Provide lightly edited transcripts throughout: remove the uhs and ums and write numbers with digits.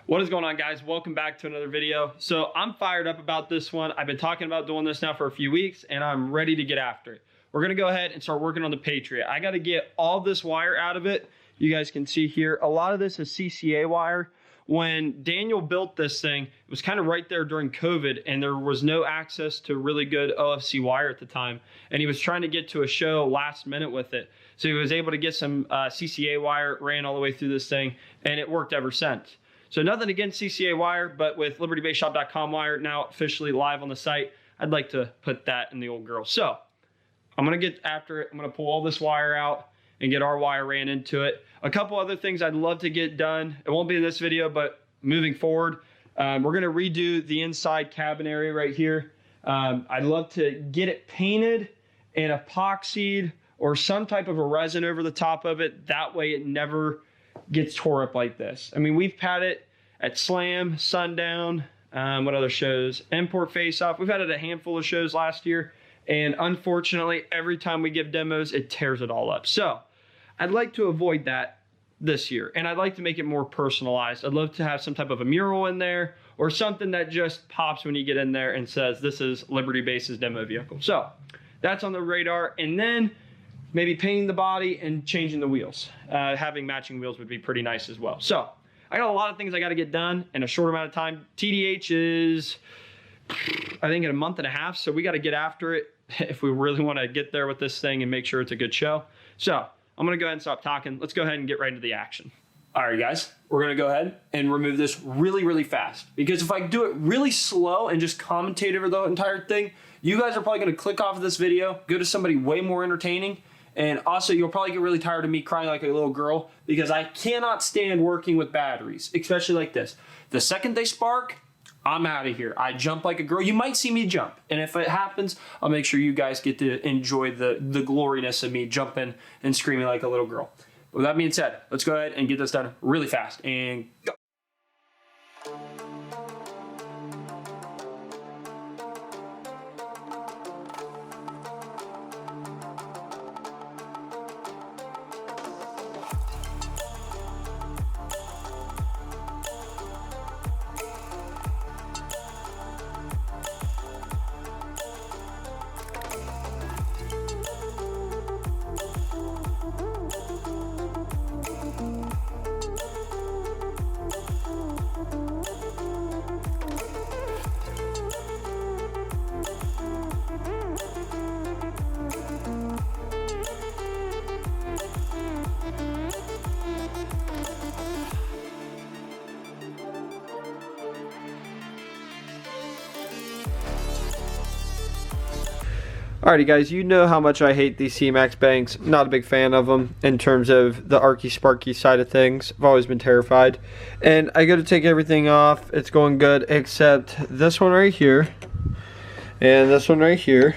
What is going on, guys? Welcome back to another video. So I'm fired up about this one. I've been talking about doing this now for a few weeks and I'm ready to get after it. We're gonna go ahead and start working on the Patriot. I gotta get all this wire out of it. You guys can see here, a lot of this is CCA wire. When Daniel built this thing, it was kind of right there during COVID and there was no access to really good OFC wire at the time. And he was trying to get to a show last minute with it. So he was able to get some CCA wire, ran all the way through this thing, and it worked ever since. So nothing against CCA wire, but with LibertyBaseShop.com wire now officially live on the site, I'd like to put that in the old girl. So I'm gonna get after it. I'm gonna pull all this wire out and get our wire ran into it. A couple other things I'd love to get done. It won't be in this video, but moving forward, we're gonna redo the inside cabin area right here. I'd love to get it painted and epoxied or some type of a resin over the top of it. That way it never gets tore up like this. I mean, we've had it at Slam, Sundown, what other shows? Import Face Off. We've had it at a handful of shows last year, and unfortunately, every time we give demos, it tears it all up. So I'd like to avoid that this year, and I'd like to make it more personalized. I'd love to have some type of a mural in there or something that just pops when you get in there and says, this is Liberty Base's demo vehicle. So that's on the radar. And then maybe painting the body and changing the wheels. Having matching wheels would be pretty nice as well. So I got a lot of things I got to get done in a short amount of time. TDH is, I think, in a month and a half. So we got to get after it if we really want to get there with this thing and make sure it's a good show. So I'm going to go ahead and stop talking. Let's go ahead and get right into the action. All right, guys, we're going to go ahead and remove this really, really fast. Because if I do it really slow and just commentate over the entire thing, you guys are probably going to click off of this video, go to somebody way more entertaining. And also, you'll probably get really tired of me crying like a little girl because I cannot stand working with batteries, especially like this. The second they spark, I'm out of here. I jump like a girl. You might see me jump. And if it happens, I'll make sure you guys get to enjoy the gloriness of me jumping and screaming like a little girl. With that being said, let's go ahead and get this done really fast and go. Alrighty, guys, you know how much I hate these C-Max banks. I'm not a big fan of them in terms of the arky sparky side of things. I've always been terrified. And I go to take everything off. It's going good, except this one right here and this one right here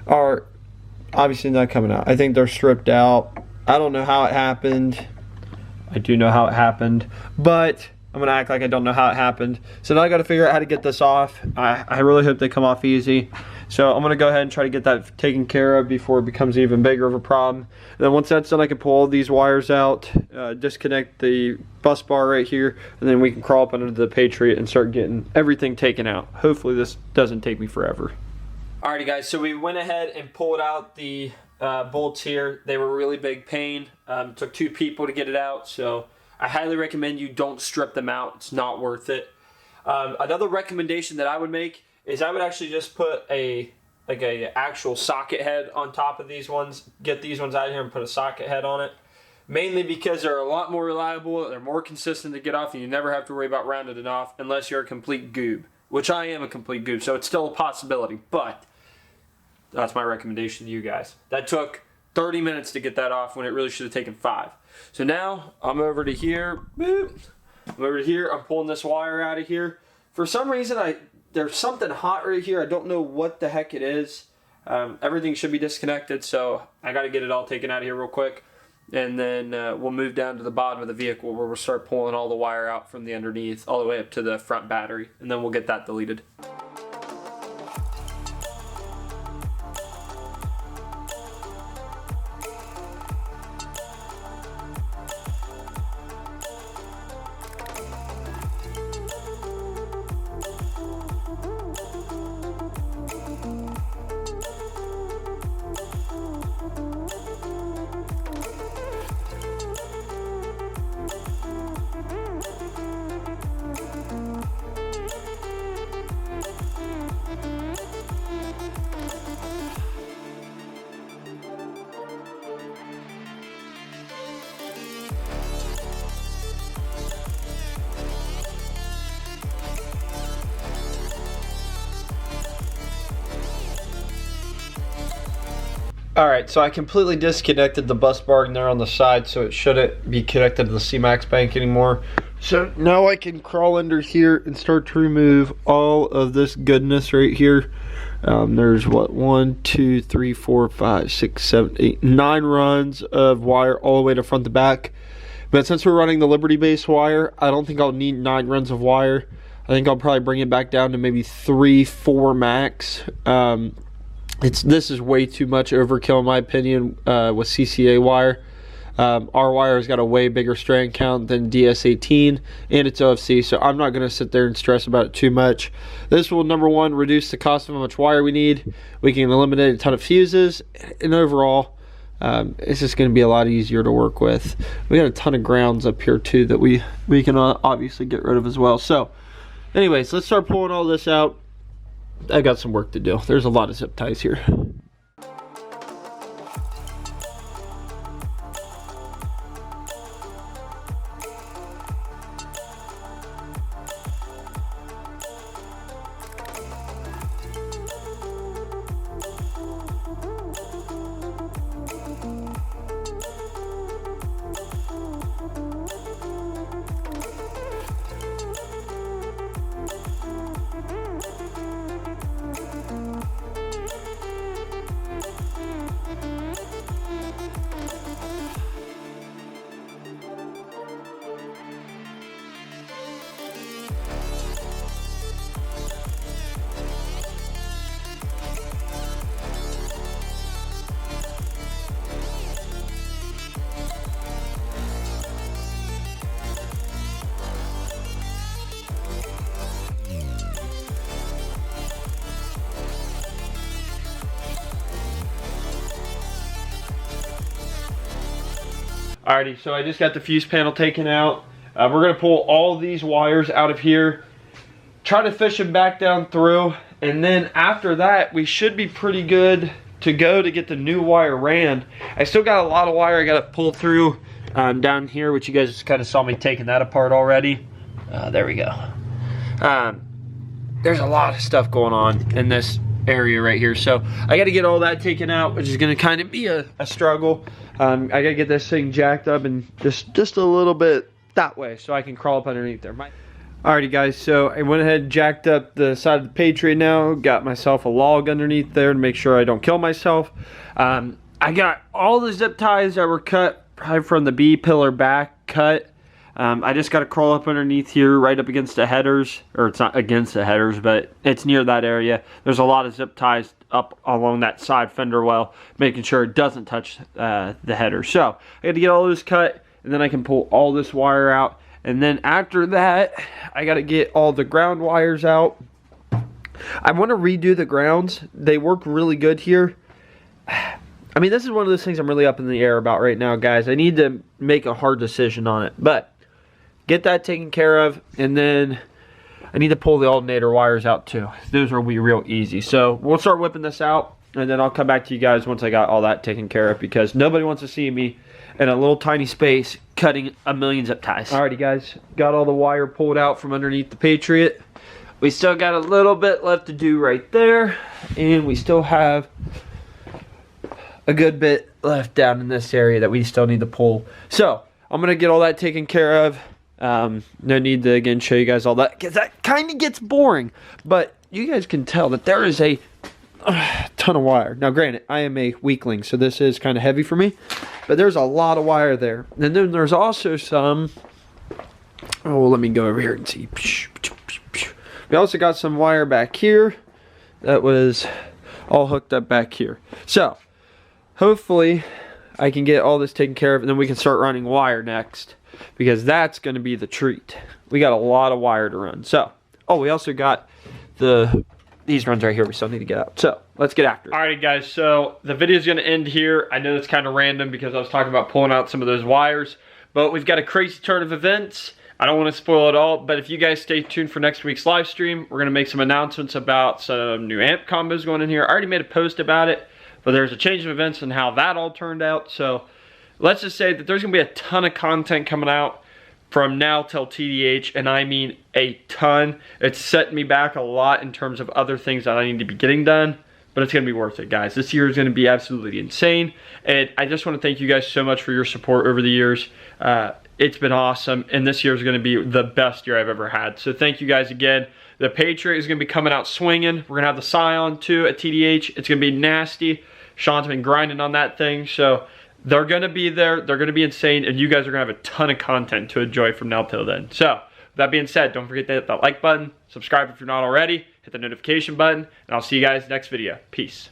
are obviously not coming out. I think they're stripped out. I don't know how it happened. I do know how it happened, but I'm gonna act like I don't know how it happened. So now I gotta figure out how to get this off. I really hope they come off easy. So I'm gonna go ahead and try to get that taken care of before it becomes even bigger of a problem. And then once that's done, I can pull all these wires out, disconnect the bus bar right here, and then we can crawl up under the Patriot and start getting everything taken out. Hopefully this doesn't take me forever. Alrighty, guys, so we went ahead and pulled out the bolts here. They were a really big pain. Took 2 people to get it out, so I highly recommend you don't strip them out. It's not worth it. Another recommendation that I would make is I would actually just put a actual socket head on top of these ones. Get these ones out of here and put a socket head on it. Mainly because they're a lot more reliable, they're more consistent to get off, and you never have to worry about rounding it off unless you're a complete goob, which I am a complete goob, so it's still a possibility, but that's my recommendation to you guys. That took 30 minutes to get that off when it really should have taken 5. So now I'm over to here. Boop. I'm over to here. I'm pulling this wire out of here. For some reason, there's something hot right here. I don't know what the heck it is. Everything should be disconnected, so I got to get it all taken out of here real quick. And then we'll move down to the bottom of the vehicle where we'll start pulling all the wire out from the underneath all the way up to the front battery. And then we'll get that deleted. Alright, so I completely disconnected the bus bar there on the side, so it shouldn't be connected to the C-Max bank anymore. So now I can crawl under here and start to remove all of this goodness right here. There's what, 1, 2, 3, 4, 5, 6, 7, 8, 9 runs of wire all the way to front to back. But since we're running the Liberty base wire, I don't think I'll need 9 runs of wire. I think I'll probably bring it back down to maybe 3, 4 max. This is way too much overkill in my opinion with CCA wire. Our wire has got a way bigger strand count than DS18 and it's OFC, so I'm not going to sit there and stress about it too much. This will, number one, reduce the cost of how much wire we need. We can eliminate a ton of fuses, and overall it's just going to be a lot easier to work with. We got a ton of grounds up here too that we can obviously get rid of as well. So anyways, let's start pulling all this out. I got some work to do. There's a lot of zip ties here. Alrighty, so I just got the fuse panel taken out. We're going to pull all these wires out of here, try to fish them back down through, and then after that we should be pretty good to go to get the new wire ran. I still got a lot of wire I got to pull through down here, which you guys just kind of saw me taking that apart already. There we go. There's a lot of stuff going on in this area right here, so I got to get all that taken out, which is going to kind of be a struggle. I got to get this thing jacked up and just a little bit that way so I can crawl up underneath there. Alrighty guys, so I went ahead and jacked up the side of the Patriot now, got myself a log underneath there to make sure I don't kill myself. I got all the zip ties that were cut probably from the B pillar back cut. I just got to crawl up underneath here right up against the headers, or it's not against the headers, but it's near that area. There's a lot of zip ties up along that side fender well, making sure it doesn't touch the header. So I got to get all this cut, and then I can pull all this wire out. And then after that, I got to get all the ground wires out. I want to redo the grounds. They work really good here. I mean, this is one of those things I'm really up in the air about right now, guys. I need to make a hard decision on it, but get that taken care of, and then I need to pull the alternator wires out too. Those will be real easy. So we'll start whipping this out, and then I'll come back to you guys once I got all that taken care of, because nobody wants to see me in a little tiny space cutting a million zip ties. Alrighty guys, got all the wire pulled out from underneath the Patriot. We still got a little bit left to do right there, and we still have a good bit left down in this area that we still need to pull. So I'm gonna get all that taken care of. No need to again show you guys all that, because that kind of gets boring, but you guys can tell that there is a ton of wire. Now granted, I am a weakling, so this is kind of heavy for me, but there's a lot of wire there. And then there's also some, oh, let me go over here and see. We also got some wire back here that was all hooked up back here. So hopefully I can get all this taken care of, and then we can start running wire next, because that's going to be the treat. We got a lot of wire to run. So, oh, we also got these runs right here we still need to get out. So let's get after it. Alrighty guys, so the video is going to end here. I know it's kind of random because I was talking about pulling out some of those wires, but we've got a crazy turn of events. I don't want to spoil it all, but if you guys stay tuned for next week's live stream, we're going to make some announcements about some new amp combos going in here. I already made a post about it, but there's a change of events and how that all turned out. So let's just say that there's going to be a ton of content coming out from now till TDH, and I mean a ton. It's setting me back a lot in terms of other things that I need to be getting done. but it's going to be worth it, guys. This year is going to be absolutely insane, and I just want to thank you guys so much for your support over the years. It's been awesome, and this year is going to be the best year I've ever had. So thank you guys again. The Patriot is going to be coming out swinging. We're going to have the Scion too at TDH. It's going to be nasty. Sean's been grinding on that thing, so they're going to be there. They're going to be insane, and you guys are going to have a ton of content to enjoy from now till then. So with that being said, don't forget to hit that like button, subscribe if you're not already, hit the notification button, and I'll see you guys next video. Peace.